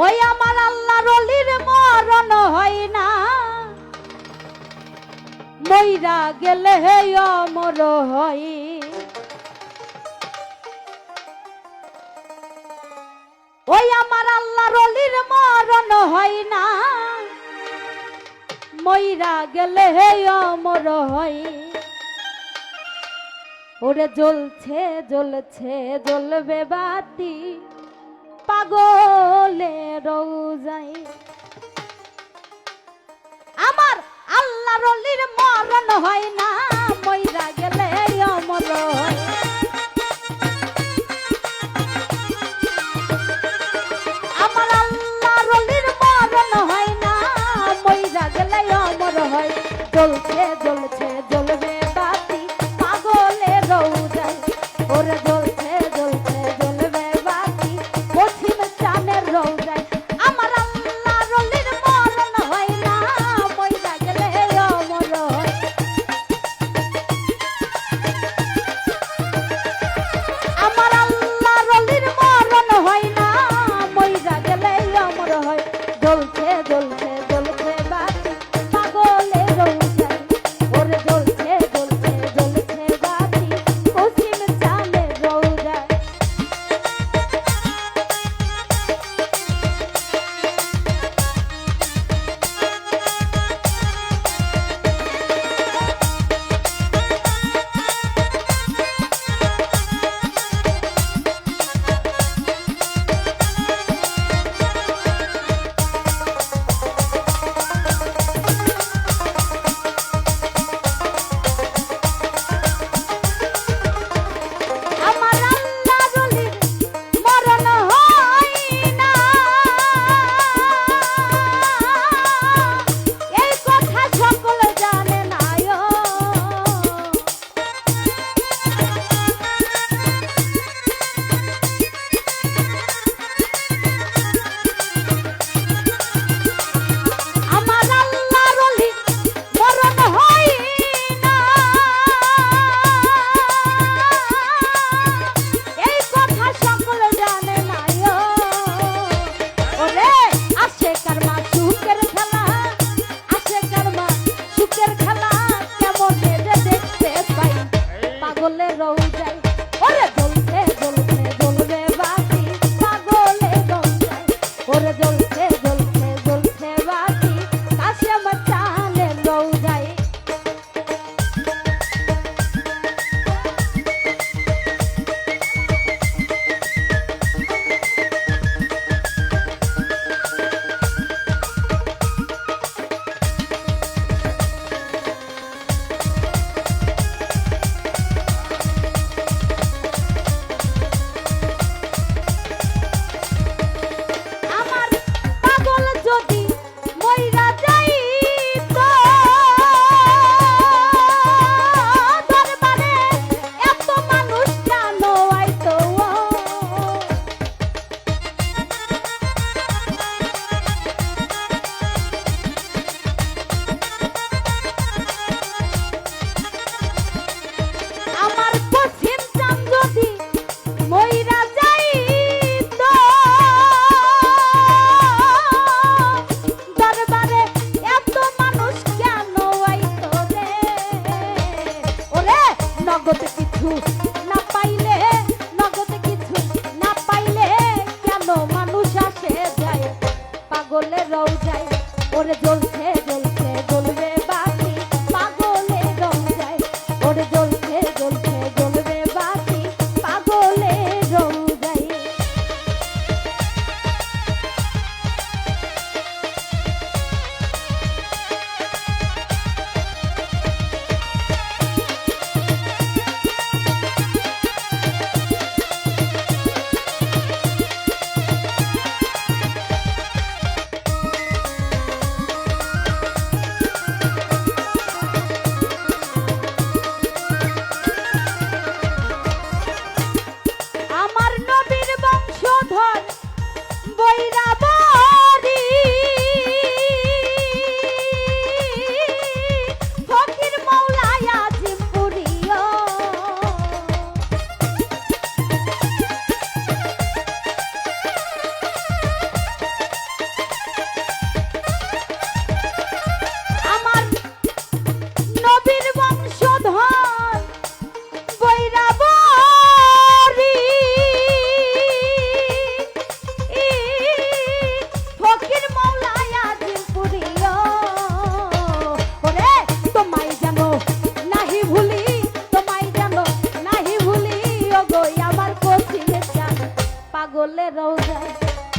ওই আমার আল্লাহর ওলির মরণ হয় না, মইরা গেলে হে অমর হয়। ওই আমার আল্লাহর ওলির মরণ হয় না, মইরা গেলে হে অমর হয়। ওরে জ্বলছে জ্বলছে জ্বলবে বাতি পাগলের রোজায়। আমার আল্লাহর ওলির মরণ হয় না, মইরা গেলে অমর হয়। আমার আল্লাহর ওলির মরণ হয় না, মইরা গেলে অমর হয়। জ্বলছে জ্বলছে জ্বলবে বাতি পাগলের রোজায়। ওরে জ্বলছে জ্বলছে জ্বলবে বাতি কঠিন চাঁদের রোজায়। আমার আল্লাহর ওলির মরণ হয় না, মইরা গেলে অমর হয়। আমার আল্লাহর ওলির মরণ হয় না, মইরা গেলে অমর হয়। জ্বলছে জ্বলছে জ্বলছে বাতি পাগলের রোজায়। ওরে জ্বলছে জ্বলছে জ্বলছে বাতি কঠিন চাঁদের রোজায়। আমার আল্লাহর ওলির মরণ হয় না, এই কথা সকল জানে না। আমার আল্লাহর ওলির মরণ হয় না, এই কথা সকল জানে না। ওরে আসে কারমা সুখের খেলা, আসে কারমা সুখের খেলা কেমন দেখতে পাই পাগলের রোজায়। ওরে জ্বলছে জ্বলছে জ্বলবে বাতি পাগলের রোজায়। ওরে জ্বলছে জ্বলছে জ্বলছে বাতি কাশেম চাঁদের রোজায়। আমার পাগল যদি মইরা যাইত, দরবারে এত মানুষ কেন আইতো? আমার পশ্চিম চাঁদ যদি মইরা যাইত, দরবারে এত মানুষ কেন আইতো রে? ওরে নগদ কিছু না পাইলে, নগদ কিছু না পাইলে কেন মানুষ আসে যায় পাগলের রোজায়। ওরে জ্বলছে জ্বলছে জ্বলবে বাতি পাগলের রোজায়। ওরে জ্বলছে জ্বলছে জ্বলবে বাতি পাগলের রোজায়। পাগলের রোজায়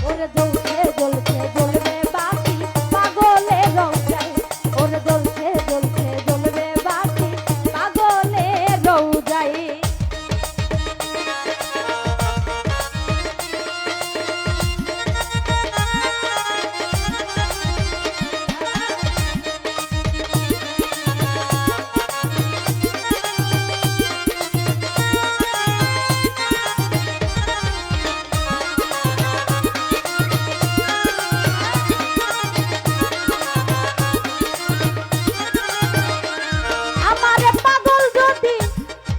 ওরে জ্বলছে জ্বলছে জ্বলবে বাতি পাগলের রোজায় ওরে জ্বলছে জ্বলছে জ্বলবে বাতি পাগলের রোজায়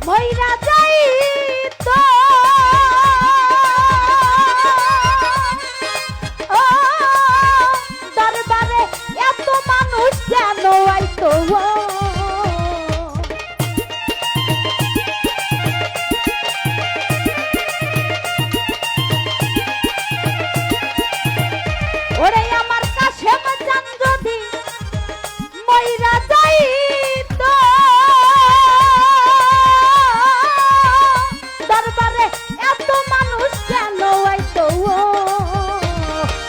মইরা যাই তো ও দরবারে এত মানুষ কেন আইতো ওরে আমার কাছে মজান যদি মইরা যাই তো এত মানুষ কেন আইতো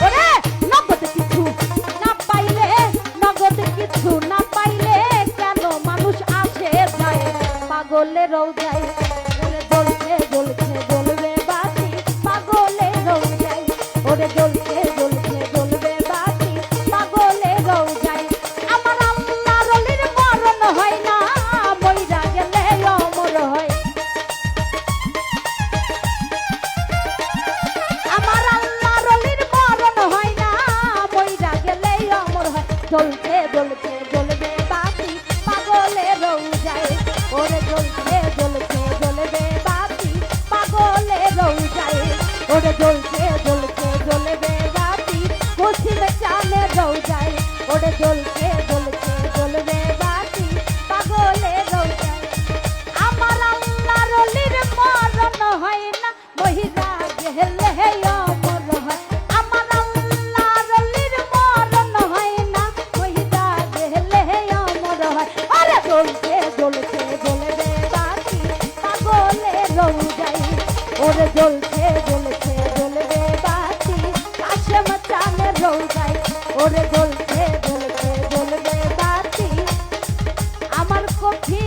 ওরে নগদ কিছু না পাইলে নগদ কিছু না পাইলে কেন মানুষ আসে যায় পাগলের রোজায় ওরে জ্বলছে জ্বলছে জ্বলবে বাতি পাগলের রোজায় ওরে জ্বলছে জ্বলছে জ্বলবে বাতি পাগলের রোজায় আমার আল্লাহর ওলির মরণ হয় না মইরা গেলে অমর হয় আমার আল্লাহর ওলির মরণ হয় না মইরা গেলে অমর হয় জ্বলছে জ্বলছে জ্বলবে বাতি পাগলের রোজায় ওরে জ্বলছে জ্বলছে জ্বলবে বাতি পাগলের রোজায় ওরে জ্বলছে জ্বলছে জ্বলবে বাতি পশ্চিম চাঁদের রোজায় ওরে জ্বলছে জ্বলছে জ্বলবে বাতি পাগলের রোজায় আমার আল্লাহর ওলির মরণ হয় না মহিলা গেলে অমর হয় আমার আল্লাহর ওলির মরণ হয় না মহিলা গেলে অমর হয় আরে জ্বলছে জ্বলছে জ্বলবে বাতি পাগলের রোজায় ওরে জ্বলছে জ্বলছে জ্বলবে বাতি কাশেম চাঁদের রোজায় ওরে জ্বলছে জ্বলছে জ্বলবে বাতি আমার কফি